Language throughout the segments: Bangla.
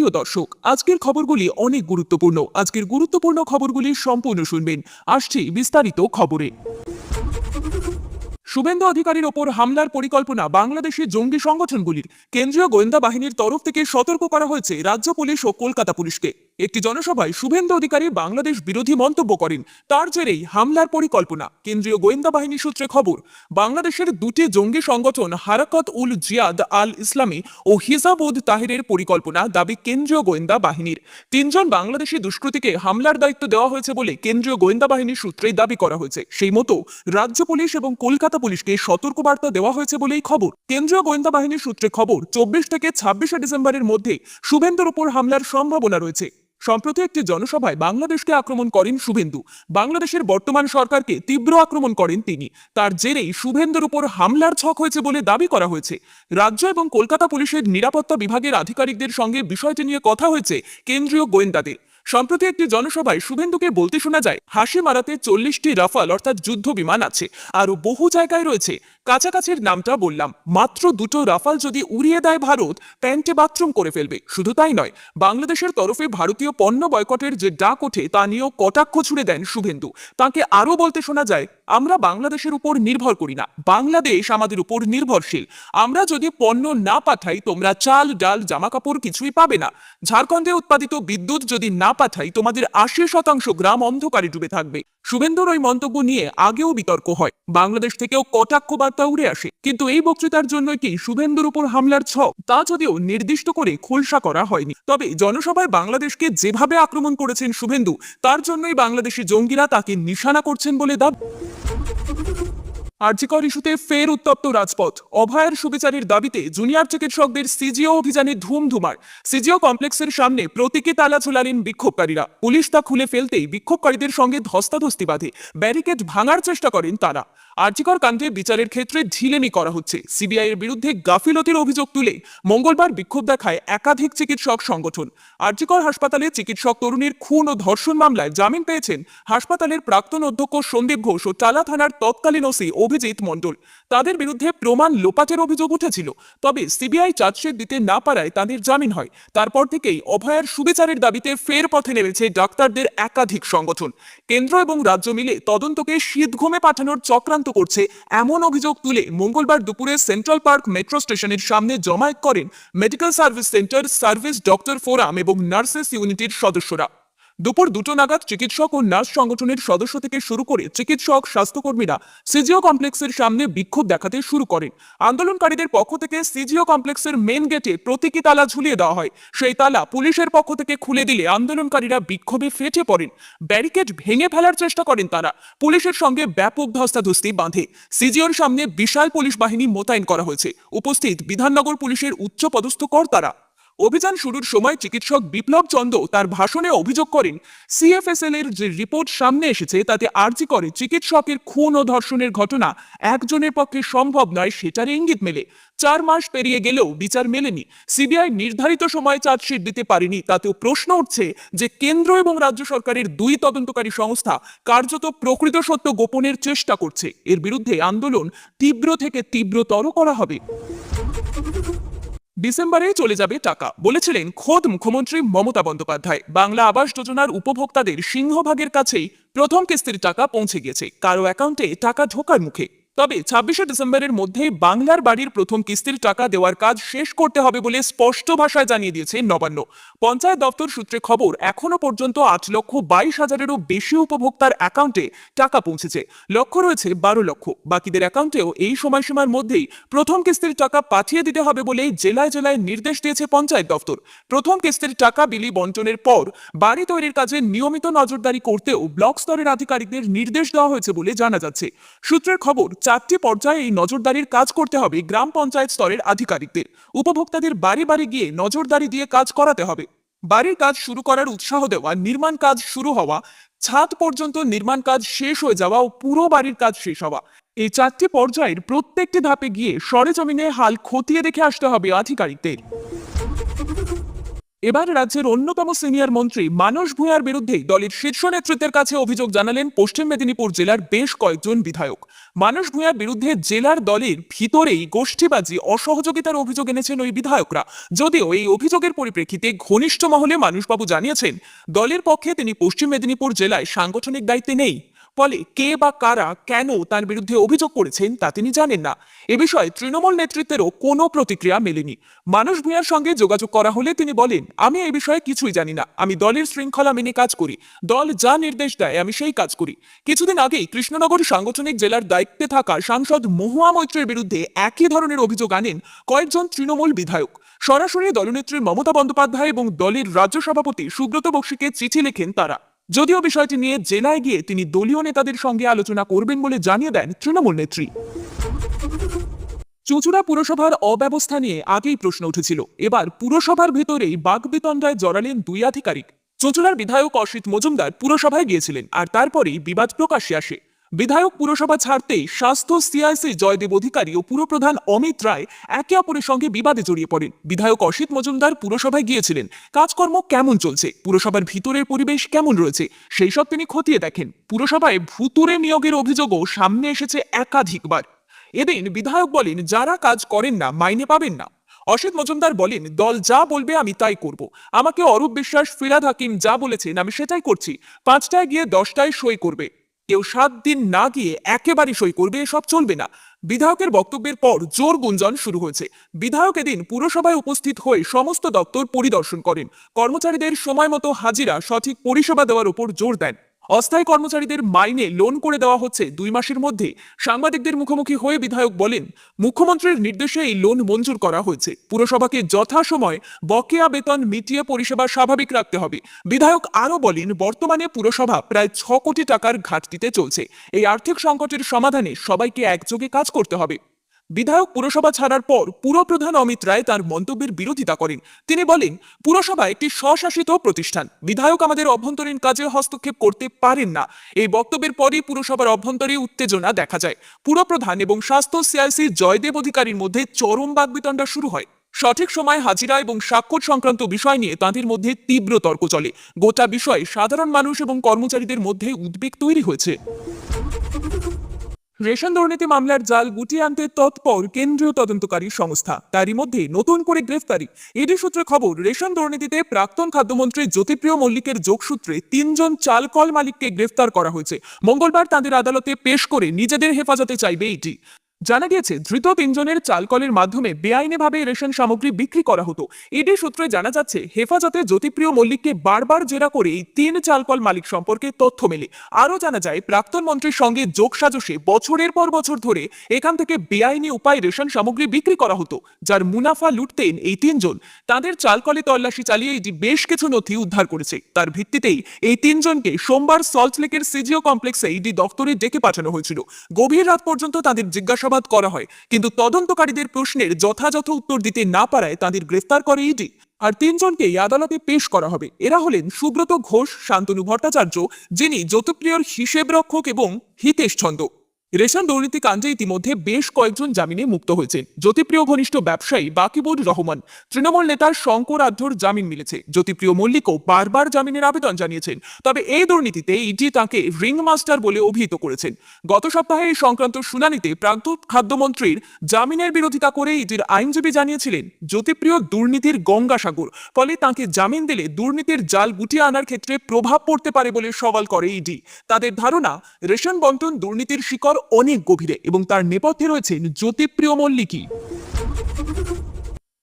প্রিয় দর্শক, আজকের খবরগুলি অনেক গুরুত্বপূর্ণ। আজকের গুরুত্বপূর্ণ খবরগুলি সম্পূর্ণ শুনবেন। আসছি বিস্তারিত খবরে। শুভেন্দু অধিকারীর ওপর হামলার পরিকল্পনা বাংলাদেশের জঙ্গি সংগঠনগুলির। কেন্দ্রীয় গোয়েন্দা বাহিনীর তরফ থেকে সতর্ক করা হয়েছে রাজ্য পুলিশ ও কলকাতা পুলিশকে। একটি জনসভায় শুভেন্দু অধিকারী বাংলাদেশ বিরোধী মন্তব্য করেন। তার জেরেই হামলার পরিকল্পনা। কেন্দ্রীয় গোয়েন্দা বাহিনী সূত্রে খবর, বাংলাদেশের দুটি জঙ্গি সংগঠন হারাকত উল জিয়াদ আল ইসলামী ও হিজাব উদ তাহিরের পরিকল্পনা দাবি কেন্দ্রীয় গোয়েন্দা বাহিনীর। তিনজন বাংলাদেশি দুষ্কৃতীকে হামলার দায়িত্ব দেওয়া হয়েছে বলে কেন্দ্রীয় গোয়েন্দা বাহিনীর সূত্রে দাবি করা হয়েছে। সেই মতো রাজ্য পুলিশ এবং কলকাতা পুলিশকে সতর্কবার্তা দেওয়া হয়েছে বলেই খবর। কেন্দ্রীয় গোয়েন্দা বাহিনীর সূত্রে খবর, 24 থেকে 26 ডিসেম্বরের মধ্যে শুভেন্দুর উপর হামলার সম্ভাবনা রয়েছে। সম্প্রতি একটি জনসভায় বাংলাদেশকে আক্রমণ করেন শুভেন্দু। বাংলাদেশের বর্তমান সরকারকে তীব্র আক্রমণ করেন তিনি। তার জেরেই শুভেন্দুর উপর হামলার ছক হয়েছে বলে দাবি করা হয়েছে। রাজ্য এবং কলকাতা পুলিশের নিরাপত্তা বিভাগের আধিকারিকদের সঙ্গে বিষয়টি নিয়ে কথা হয়েছে কেন্দ্রীয় গোয়েন্দাদের। সম্প্রতি একটি জনসভায় শুভেন্দুকে বলতে শোনা যায়, হাসি মারাতে 40টি রাফাল অর্থাৎ যুদ্ধ বিমান আছে, আরো বহু জায়গায় রয়েছে। কাছাকাছির নামটা বললাম, মাত্র দুটো রাফাল যদি উড়িয়ে দেয় ভারত, প্যান্টে বাথরুম করে ফেলবে। শুধু তাই নয়, বাংলাদেশের তরফে ভারতীয় পণ্য বয়কটের যে ডাক ওঠে তা নিয়েও কটাক্ষ ছুড়ে দেন শুভেন্দু। তাকে আরো বলতে শোনা যায়, আমরা বাংলাদেশের উপর নির্ভর করি না, বাংলাদেশ আমাদের উপর নির্ভরশীল। আমরা যদি পণ্য না পাঠাই, তোমরা চাল ডাল জামা কাপড় কিছুই পাবে না। ঝাড়খণ্ডে উৎপাদিত বিদ্যুৎ যদি না পাঠাই, তোমাদের 80% গ্রাম অন্ধকারে ডুবে থাকবে। শুভেন্দুর ওই মন্তব্য নিয়ে আগেও বিতর্ক হয়, বাংলাদেশ থেকেও কটাক্ষ বার্তা উড়ে আসে। কিন্তু এই বক্তৃতার জন্য কি শুভেন্দুর উপর হামলার ছক, তা যদিও নির্দিষ্ট করে খোলসা করা হয়নি। তবে জনসভায় বাংলাদেশকে যেভাবে আক্রমণ করেছেন শুভেন্দু, তার জন্যই বাংলাদেশি জঙ্গিরা তাকে নিশানা করছেন বলে দাবি। আরজিকর ইস্যুতে ফের উত্তপ্ত রাজপথ। অভয়ের সুবিচারের দাবিতে জুনিয়র চিকিৎসকদের সিজিও অভিযানে ধুমধুমার। সিজিও কমপ্লেক্সের সামনে প্রতীকী তালা ঝুলালেন বিক্ষোভকারীরা। পুলিশ তা খুলে ফেলতেই বিক্ষোভকারীদের সঙ্গে ধস্তাধস্তি বাঁধে। ব্যারিকেড ভাঙার চেষ্টা করেন তারা। আরজিকর কাণ্ডে বিচারের ক্ষেত্রে ঢিলেমি করা হচ্ছে। সিবিআই এর বিরুদ্ধে গাফিলতির অভিযোগ তুলে মঙ্গলবার বিক্ষোভ দেখায় একাধিক চিকিৎসক সংগঠন। আরজিকর হাসপাতালে চিকিৎসক তরুণীর খুন ও ধর্ষণ মামলায় জামিন পেয়েছেন হাসপাতালের প্রাক্তন অধ্যক্ষ সন্দীপ ঘোষ ও টালা থানার তৎকালীন ওসি অভিজিৎ মণ্ডল। তাদের বিরুদ্ধে প্রমাণ লোপাটের অভিযোগ উঠেছিল, তবে সিবিআই চার্জশিট দিতে না পারায় তাদের জামিন হয়। তারপর থেকেই অভয়ের সুবিচারের দাবিতে ফের পথে নেমেছে ডাক্তারদের একাধিক সংগঠন। কেন্দ্র এবং রাজ্য মিলে তদন্তকে শীতঘুমে পাঠানোর চক্রান্ত করছে এমন অভিযোগ তুলে মঙ্গলবার দুপুরে সেন্ট্রাল পার্ক মেট্রো স্টেশনের সামনে জমায়েত করেন medical service centre, service doctor forum এবং নার্সেস ইউনিটির সদস্যরা। দুপুর 2টো নাগাদ চিকিৎসক ও নার্স সংগঠনের সদস্য থেকে শুরু করে চিকিৎসক স্বাস্থ্যকর্মীরা সিজিও কমপ্লেক্সের সামনে বিক্ষোভ দেখাতে শুরু করেন। আন্দোলনকারীদের পক্ষ থেকে সিজিও কমপ্লেক্সের মেন গেটে প্রতীকী তালা ঝুলিয়ে দেওয়া হয়। সেই তালা পুলিশের পক্ষ থেকে খুলে দিলে আন্দোলনকারীরা বিক্ষোভে ফেটে পড়েন। ব্যারিকেড ভেঙে ফেলার চেষ্টা করেন তারা। পুলিশের সঙ্গে ব্যাপক ধস্তাধস্তি বাঁধে। সিজিওর সামনে বিশাল পুলিশ বাহিনী মোতায়েন করা হয়েছে। উপস্থিত বিধাননগর পুলিশের উচ্চপদস্থ কর্তারা। অভিযান শুরুর সময় চিকিৎসক বিপ্লব চন্দ তার ভাষণে অভিযোগ করেন, সিএফএসএল এর যে রিপোর্ট সামনে এসেছে তাতে আরজিকরে চিকিৎসকের খুন ও ধর্ষণের ঘটনা একজনের পক্ষে সম্ভব নয়, সেটার ইঙ্গিত মেলে। 4 মাস পেরিয়ে গেলেও বিচার মেলেনি। সিবিআই নির্ধারিত সময়ে চার্জশিট দিতে পারেনি। তাতেও প্রশ্ন উঠছে যে কেন্দ্র এবং রাজ্য সরকারের দুই তদন্তকারী সংস্থা কার্যত প্রকৃত সত্য গোপনের চেষ্টা করছে। এর বিরুদ্ধে আন্দোলন তীব্র থেকে তীব্রতর করা হবে। ডিসেম্বরে চলে যাবে টাকা, বলেছিলেন খোদ মুখ্যমন্ত্রী মমতা বন্দ্যোপাধ্যায়। বাংলা আবাস যোজনার উপভোক্তাদের সিংহভাগের কাছেই প্রথম কিস্তির টাকা পৌঁছে গেছে, কারো অ্যাকাউন্টে টাকা ঢোকার মুখে। তবে 26শে ডিসেম্বরের মধ্যে বাংলার বাড়ির প্রথম কিস্তির টাকা দেওয়ার কাজ শেষ করতে হবে বলে স্পষ্ট ভাষায় জানিয়ে দিয়েছে নবান্ন। পঞ্চায়েত দপ্তর সূত্রে খবর, এখনো পর্যন্ত 8,22,000-এরও বেশি উপভোক্তার অ্যাকাউন্টে টাকা পৌঁছেছে। লক্ষ্য রয়েছে 12 লক্ষ। বাকিদের অ্যাকাউন্টেও এই সময়সীমার মধ্যেই প্রথম কিস্তির টাকা পাঠিয়ে দিতে হবে বলে জেলায় জেলায় নির্দেশ দিয়েছে পঞ্চায়েত দপ্তর। প্রথম কিস্তির টাকা বিলি বন্টনের পর বাড়ি তৈরির কাজে নিয়মিত নজরদারি করতেও ব্লক স্তরের আধিকারিকদের নির্দেশ দেওয়া হয়েছে বলে জানা যাচ্ছে। সূত্রের খবর, 4টি পর্যায়ে এই নজরদারির কাজ করতে হবে গ্রাম পঞ্চায়েত স্তরের আধিকারিকদের। উপভোক্তাদের বাড়ি বাড়ি গিয়ে নজরদারি দিয়ে কাজ করাতে হবে। বাড়ির কাজ শুরু করার উৎসাহ দেওয়া, নির্মাণ কাজ শুরু হওয়া, ছাদ পর্যন্ত নির্মাণ কাজ শেষ হয়ে যাওয়া ও পুরো বাড়ির কাজ শেষ হওয়া, এই 4টি পর্যায়ের প্রত্যেকটি ধাপে গিয়ে সরেজমিনে হাল খতিয়ে দেখে আসতে হবে আধিকারিকদের। এবার রাজ্যের অন্যতম সিনিয়র মন্ত্রী মানস ভূঁইয়ার বিরুদ্ধে দলের শীর্ষ নেতৃত্বের কাছে অভিযোগ জানালেন পশ্চিম মেদিনীপুর জেলার বেশ কয়েকজন বিধায়ক। মানস ভূঁইয়ার বিরুদ্ধে জেলার দলের ভিতরেই গোষ্ঠীবাজি অসহযোগিতার অভিযোগ এনেছেন ওই বিধায়করা। যদিও এই অভিযোগের পরিপ্রেক্ষিতে ঘনিষ্ঠ মহলে মানসবাবু জানিয়েছেন দলের পক্ষে তিনি পশ্চিম মেদিনীপুর জেলায় সাংগঠনিক দায়িত্বে নেই, ফলে কে বা কারা কেন তার বিরুদ্ধে অভিযোগ করেছেন তা তিনি জানেন না। এ বিষয়ে তৃণমূল নেতৃত্বেরও কোনো প্রতিক্রিয়া মেলেনি। মানস ভূঁইয়ার সঙ্গে যোগাযোগ করা হলে তিনি বলেন, আমি এই বিষয়ে কিছুই জানি না, আমি দলের শৃঙ্খলা মেনে কাজ করি, দল যা নির্দেশ দেয় আমি সেই কাজ করি। কিছুদিন আগেই কৃষ্ণনগর সাংগঠনিক জেলার দায়িত্বে থাকা সাংসদ মহুয়া মৈত্রের বিরুদ্ধে একই ধরনের অভিযোগ আনেন কয়েকজন তৃণমূল বিধায়ক। সরাসরি দলনেত্রী মমতা বন্দ্যোপাধ্যায় এবং দলের রাজ্য সভাপতি সুব্রত বক্সিকে চিঠি লেখেন তারা। যদিও বিষয়টি নিয়ে জেলায় গিয়ে তিনি দলীয় নেতাদের সঙ্গে আলোচনা করবেন বলে জানিয়ে দেন তৃণমূল নেত্রী। চুঁচুড়া পুরসভার অব্যবস্থা নিয়ে আগেই প্রশ্ন উঠেছিল, এবার পুরসভার ভেতরেই বাকবিতণ্ডায় জড়ালেন দুই আধিকারিক। চুঁচুড়ার বিধায়ক অসিত মজুমদার পুরসভায় গিয়েছিলেন আর তারপরেই বিবাদ প্রকাশ্যে আসে। বিধায়ক পুরসভা ছাড়তেই স্বাস্থ্য সিআইসি জয়দেব অধিকারী ও পুরপ্রধান অমিত রায় একে অপরের সঙ্গে বিবাদে জড়িয়ে পড়েন। বিধায়ক অসিত মজুমদার পুরসভায় গিয়েছিলেন, কাজকর্ম কেমন চলছে, পুরসভার ভিতরের পরিবেশ কেমন রয়েছে সেই সব তিনি খতিয়ে দেখেন। পুরসভায় ভুতুড়ে নিয়োগের অভিযোগও সামনে এসেছে একাধিকবার। এদিন বিধায়ক বলেন, যারা কাজ করেন না মাইনে পাবেন না। অসিত মজুমদার বলেন, দল যা বলবে আমি তাই করব, আমাকে অরূপ বিশ্বাস ফিরাদ হাকিম যা বলেছেন আমি সেটাই করছি। 5টায় গিয়ে 10টায় সই করবে, কেউ 7 দিন না গিয়ে একেবারে সই করবে, এসব চলবে না। বিধায়কের বক্তব্যের পর জোর গুঞ্জন শুরু হয়েছে। বিধায়ক এদিন পুরসভায় উপস্থিত হয়ে সমস্ত দপ্তর পরিদর্শন করেন, কর্মচারীদের সময় মতো হাজিরা, সঠিক পরিষেবা দেওয়ার উপর জোর দেন। অস্থায়ী কর্মচারীদের মাইনে লোন করে দেওয়া হচ্ছে 2 মাসের মধ্যে। সাংবাদিকদের মুখোমুখি হয়ে বিধায়ক বলেন, মুখ্যমন্ত্রীর নির্দেশে এই লোন মঞ্জুর করা হয়েছে, পুরসভাকে যথাসময় বকেয়া বেতন মিটিয়ে পরিষেবা স্বাভাবিক রাখতে হবে। বিধায়ক আরও বলেন, বর্তমানে পুরসভা প্রায় 6 কোটি টাকার ঘাটতিতে চলছে, এই আর্থিক সংকটের সমাধানে সবাইকে একযোগে কাজ করতে হবে। বিধায়ক পুরসভা ছাড়ার পর পুরপ্রধান অমিত রায় তার মন্তব্যের বিরোধিতা করেন। তিনি বলেন, পুরসভা একটি স্বশাসিত প্রতিষ্ঠান, বিধায়ক আমাদের অভ্যন্তরীণ কাজে হস্তক্ষেপ করতে পারেন না। এই বক্তব্যের পরই পুরসভার অভ্যন্তরে উত্তেজনা দেখা যায়। পুরপ্রধান এবং স্বাস্থ্য সিআইসি জয়দেব অধিকারীর মধ্যে চরম বাকবিতণ্ডা শুরু হয়। সঠিক সময় হাজিরা এবং স্বাক্ষর সংক্রান্ত বিষয় নিয়ে তাঁদের মধ্যে তীব্র তর্ক চলে। গোটা বিষয়ে সাধারণ মানুষ এবং কর্মচারীদের মধ্যে উদ্বেগ তৈরি হয়েছে। রেশন দুর্নীতি মামলার জাল গুটিয়ে আনতে তৎপর কেন্দ্রীয় তদন্তকারী সংস্থা, তারই মধ্যে নতুন করে গ্রেফতারি। ইডি সূত্রে খবর, রেশন দুর্নীতিতে প্রাক্তন খাদ্যমন্ত্রী জ্যোতিপ্রিয় মল্লিকের যোগসূত্রে 3 জন চালকল মালিককে গ্রেফতার করা হয়েছে। মঙ্গলবার তাদের আদালতে পেশ করে নিজেদের হেফাজতে চাইবে ইডি। জানা গিয়েছে, ধৃত 3 জনের চালকলের মাধ্যমে বেআইনিভাবে রেশন সামগ্রী বিক্রি করা হতো। ইডি সূত্রে জানা যাচ্ছে, হেফাজতে জ্যোতিপ্রিয় মল্লিককে বারবার জেরা করে এই 3 চালকল মালিক সম্পর্কে তথ্য মেলে। আরও জানা যায়, প্রাক্তন মন্ত্রীর সঙ্গে যোগসাজশে বছরের পর বছর ধরে এখান থেকে বেআইনি উপায়ে রেশন সামগ্রী বিক্রি করা হতো, যার মুনাফা লুটতেন এই 3 জন। তাদের চালকলে তল্লাশি চালিয়ে ইডি বেশ কিছু নথি উদ্ধার করেছে। তার ভিত্তিতেই এই 3 জনকে সোমবার সল্টলেকের সিজিও কমপ্লেক্সে ইডি দপ্তরে ডেকে পাঠানো হয়েছিল। গভীর রাত পর্যন্ত তাদের জিজ্ঞাসাবাদ করা হয়, কিন্তু তদন্তকারীদের প্রশ্নের যথাযথ উত্তর দিতে না পারায় তাদের গ্রেফতার করে ইডি। আর 3 জনকেই আদালতে পেশ করা হবে। এরা হলেন সুব্রত ঘোষ, শান্তনু ভট্টাচার্য, যিনি জ্যোতিপ্রিয়র হিসেব রক্ষক, এবং হিতেশ ছন্দ। রেশন দুর্নীতি কাণ্ডে ইতিমধ্যে বেশ কয়েকজন জামিনে মুক্ত হয়েছেন। জ্যোতিপ্রিয় ঘনিষ্ঠ ব্যবসায়ী বাকিবুর রহমান, তৃণমূল নেতার শঙ্কর আঢ্যর জামিন মিলেছে। জ্যোতিপ্রিয় মল্লিকও বারবার জামিনের আবেদন জানিয়েছেন। তবে এই দুর্নীতিতে ইডি তাঁকে রিং মাস্টার বলে অভিহিত করেছেন। গত সপ্তাহে এই সংক্রান্ত শুনানিতে প্রাক্তন খাদ্যমন্ত্রীর জামিনের বিরোধিতা করে ইডির আইনজীবী জানিয়েছিলেন, জ্যোতিপ্রিয় দুর্নীতির গঙ্গাসাগর, ফলে তাঁকে জামিন দিলে দুর্নীতির জাল গুটিয়ে আনার ক্ষেত্রে প্রভাব পড়তে পারে বলে সওয়াল করে ইডি। তাদের ধারণা, রেশন বন্টন দুর্নীতির শিকড় অনেক গভীরে এবং তার নেপথ্যে রয়েছেন জ্যোতিপ্রিয় মল্লিকই।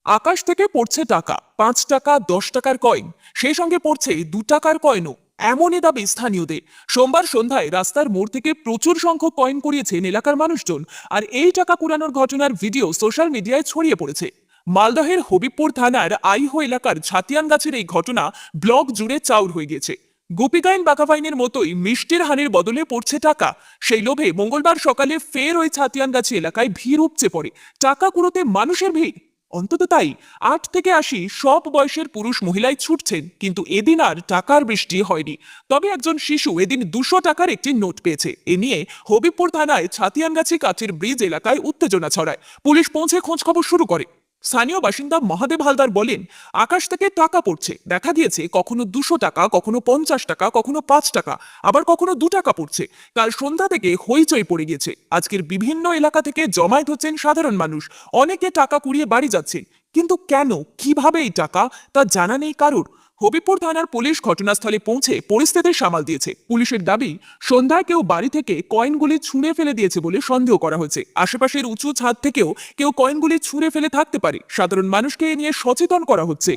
আকাশ থেকে পড়ছে টাকা, 5 টাকা 10 টাকার কয়েন, সেই সঙ্গে পড়ছে 2 টাকার কয়েনও, এমনই দাবি স্থানীয়দের। সোমবার সন্ধ্যায় রাস্তার মোড় থেকে প্রচুর সংখ্যক কয়েন কুড়িয়েছেন এলাকার মানুষজন, আর এই টাকা কুড়ানোর ঘটনার ভিডিও সোশ্যাল মিডিয়ায় ছড়িয়ে পড়েছে। মালদহের হবিবপুর থানার আইহো এলাকার ছাতিয়ান গাছের এই ঘটনা ব্লক জুড়ে চাউর হয়ে গেছে। গোপীগাইন বাঘাবাইনের মতোই মিষ্টির হানির বদলে পড়ছে টাকা। সেই লোভে মঙ্গলবার সকালে ফের ওই ছাতিয়ানগাছি এলাকায় ভিড় উপচে পড়ে। টাকা কুড়োতে মানুষের ভিড়। অন্তত তাই 8 থেকে 80 সব বয়সের পুরুষ মহিলাই ছুটছেন, কিন্তু এদিন আর টাকার বৃষ্টি হয়নি। তবে একজন শিশু এদিন 200 টাকার একটি নোট পেয়েছে। এ নিয়ে হবিবপুর থানায় ছাতিয়ানগাছি কাঠের ব্রিজ এলাকায় উত্তেজনা ছড়ায়। পুলিশ পৌঁছে খোঁজখবর শুরু করে। স্থানীয় বাসিন্দা মহাদেব হালদার বলেন, আকাশ থেকে টাকা পড়ছে, দেখা গিয়েছে কখনো 200 টাকা, কখনো 50 টাকা, কখনো 5 টাকা, আবার কখনো 2 টাকা পড়ছে। কাল সন্ধ্যা থেকে হইচই পড়ে গেছে। আজকের বিভিন্ন এলাকা থেকে জমায়েত হচ্ছেন সাধারণ মানুষ, অনেকে টাকা কুড়িয়ে বাড়ি যাচ্ছেন। কিন্তু কেন, কিভাবে এই টাকা, তা জানা নেই কারুর। হবিপুর থানার পুলিশ ঘটনাস্থলে পৌঁছে পরিস্থিতি সামাল দিয়েছে। পুলিশের দাবি, সন্ধ্যায় কেউ বাড়ি থেকে কয়েনগুলি ছুঁড়ে ফেলে দিয়েছে বলে সন্দেহ করা হয়েছে। আশেপাশের উঁচু ছাদ থেকেও কেউ কয়েনগুলি ছুঁড়ে ফেলে থাকতে পারে। সাধারণ মানুষকে এ নিয়ে সচেতন করা হচ্ছে।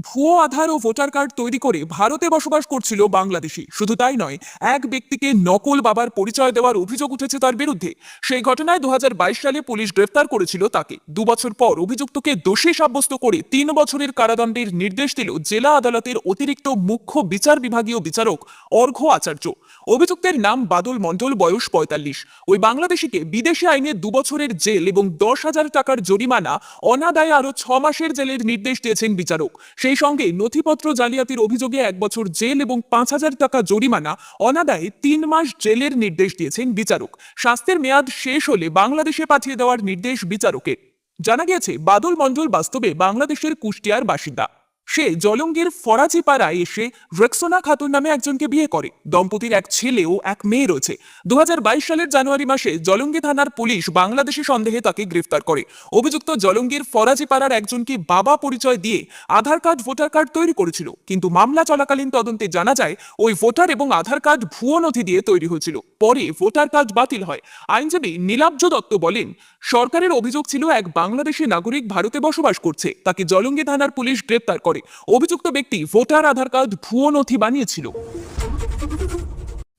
ভুয়ো আধার ও ভোটার কার্ড তৈরি করে ভারতে বসবাস করছিল বাংলাদেশি। শুধু তাই নয়, এক ব্যক্তিকে নকল বাবার পরিচয় দেওয়ার অভিযোগ উঠেছে তার বিরুদ্ধে। সেই ঘটনায় 2022 সালে পুলিশ গ্রেফতার করেছিল তাকে। 2 বছর পর অভিযুক্তকে দোষী সাব্যস্ত করে 3 বছরের কারাদণ্ডের নির্দেশ দিল জেলা আদালতের অতিরিক্ত মুখ্য বিচার বিভাগীয় বিচারক অর্ঘ্য আচার্য। অভিযুক্তের নাম বাদল মণ্ডল, বয়স 45। ওই বাংলাদেশিকে বিদেশি আইনে 2 বছরের জেল এবং 10,000 টাকার জরিমানা, অনাদায়ে আরো 6 মাসের জেলের নির্দেশ দিয়েছেন বিচারক। সেই সঙ্গে নথিপত্র জালিয়াতির অভিযোগে 1 বছর জেল এবং 5,000 টাকা জরিমানা, অনাদায়ে 3 মাস জেলের নির্দেশ দিয়েছেন বিচারক। শাস্তির মেয়াদ শেষ হলে বাংলাদেশে পাঠিয়ে দেওয়ার নির্দেশ বিচারকের। জানা গিয়েছে, বাদল মণ্ডল বাস্তবে বাংলাদেশের কুষ্টিয়ার বাসিন্দা। সে জলঙ্গির ফরাজিপাড়ায় এসে রেক্সোনা খাতুন নামে একজনকে বিয়ে করে। দম্পতির এক ছেলে ও এক মেয়ে রয়েছে। 2022 সালের জানুয়ারি মাসে জলঙ্গি থানার পুলিশ বাংলাদেশি সন্দেহে তাকে গ্রেফতার করে। অভিযুক্ত জলঙ্গির ফরাজিপাড়ার একজনকে বাবা পরিচয় দিয়ে আধার কার্ড, ভোটার কার্ড তৈরি করেছিল। কিন্তু মামলা চলাকালীন তদন্তে জানা যায়, ওই ভোটার এবং আধার কার্ড ভুয়ো নথি দিয়ে তৈরি হয়েছিল। পরে ভোটার কার্ড বাতিল হয়। আইনজীবী নীলাব্জ দত্ত বলেন, সরকারের অভিযোগ ছিল এক বাংলাদেশি নাগরিক ভারতে বসবাস করছে, তাকে জলঙ্গি থানার পুলিশ গ্রেফতার করে। অভিযুক্ত ব্যক্তি ভোটার আধার কার্ড ভুয়ো নথি বানিয়েছিল।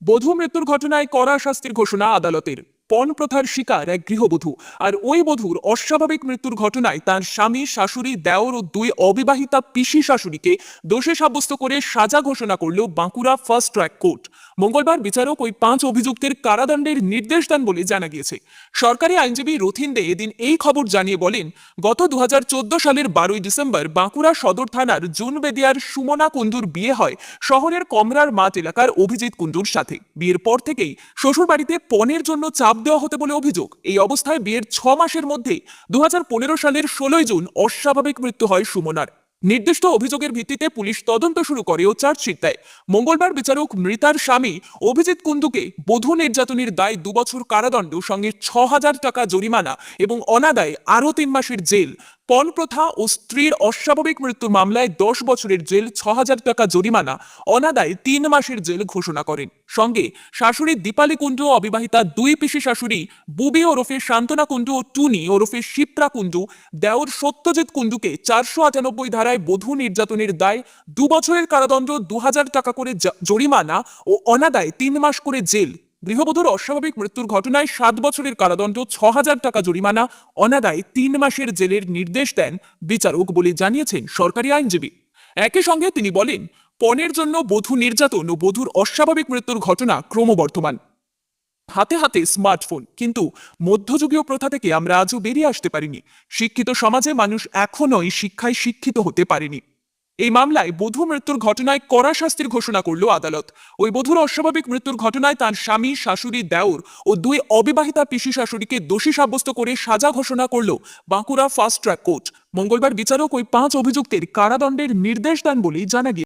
বধূ মৃত্যুর ঘটনায় কড়া শাস্তির ঘোষণা আদালতের। পণ প্রথার শিকার এক গৃহবধূ, আর ওই বধূর অস্বাভাবিক মৃত্যুর ঘটনায় তার স্বামী, শাশুড়ি, দেওর ও 2 অবিবাহিতা পিসি শাশুড়িকে দোষী সাব্যস্ত করে সাজা ঘোষণা করল বাঁকুড়া ফার্স্ট ট্র্যাক কোর্ট। মঙ্গলবার বিচারক ওই 5 অভিযুক্তের কারাদণ্ডের নির্দেশ দেন বলে জানা গিয়েছে। সরকারি আইনজীবী রথিন দে এদিন এই খবর জানিয়ে বলেন, গত 2014 সালের 12ই ডিসেম্বর বাঁকুড়া সদর থানার জুনবেদিয়ার সুমনা কুণ্ডুর বিয়ে হয় শহরের কমরার মাঠ এলাকার অভিজিৎ কুণ্ডুর সাথে। বিয়ের পর থেকেই শ্বশুরবাড়িতে পণের জন্য চাপ দেওয়া হতে বলে অভিযোগ। এই অবস্থায় বিয়ের 6 মাসের মধ্যেই 2015 সালের 16ই জুন অস্বাভাবিক মৃত্যু হয় সুমনার। নির্দিষ্ট অভিযোগের ভিত্তিতে পুলিশ তদন্ত শুরু করে ও চার্জশিট দেয়। মঙ্গলবার বিচারক মৃতার স্বামী অভিজিৎ কুণ্ডুকে বধূ নির্যাতনের দায়ে 2 বছর কারাদণ্ড, সঙ্গে 6,000 টাকা জরিমানা এবং অনাদায়ে আরও 3 মাসের জেল, পণ প্রথা ও স্ত্রীর অস্বাভাবিক মৃত্যুর মামলায় 10 বছরের জেল, 6,000 টাকা জরিমানা, অনাদায়ে 3 মাসের জেল ঘোষণা করেন। সঙ্গে শাশুড়ি দীপালি কুণ্ডু, অবিবাহিতা 2 পিসি শাশুড়ি বুবি ওরফে শান্তনা কুণ্ডু ও টুনি ওরফে শিপ্রা কুণ্ডু, দেওর সত্যজিৎ কুণ্ডুকে 498 ধারায় বধূ নির্যাতনের দায় 2 বছরের কারাদণ্ড, 2,000 টাকা করে জরিমানা ও অনাদায়ে 3 মাস করে জেল। গৃহবধূর অস্বাভাবিক মৃত্যুর ঘটনায় 7 বছরের কারাদণ্ড, 6,000 টাকা জরিমানা, অনাদায়ে 3 মাসের জেলের নির্দেশ দেন বিচারক বলে জানিয়েছেন সরকারি আইনজীবী। একই সঙ্গে তিনি বলেন, পণের জন্য বধূ নির্যাতন ও বধূর অস্বাভাবিক মৃত্যুর ঘটনা ক্রমবর্ধমান। হাতে হাতে স্মার্টফোন, কিন্তু মধ্যযুগীয় প্রথা থেকে আমরা আজও বেরিয়ে আসতে পারিনি। শিক্ষিত সমাজে মানুষ এখনোই এই শিক্ষায় শিক্ষিত হতে পারেনি। এই মামলায় বধূ মৃত্যুর ঘটনায় কড়া শাস্তির ঘোষণা করল আদালত। ওই বধূর অস্বাভাবিক মৃত্যুর ঘটনায় তার স্বামী, শাশুড়ি, দেওর ও 2 অবিবাহিতা পিসি শাশুড়িকে দোষী সাব্যস্ত করে সাজা ঘোষণা করল বাঁকুড়া ফার্স্ট ট্র্যাক কোর্ট। মঙ্গলবার বিচারক ওই 5 অভিযুক্তের কারাদণ্ডের নির্দেশ দেন বলেই জানা গিয়েছে।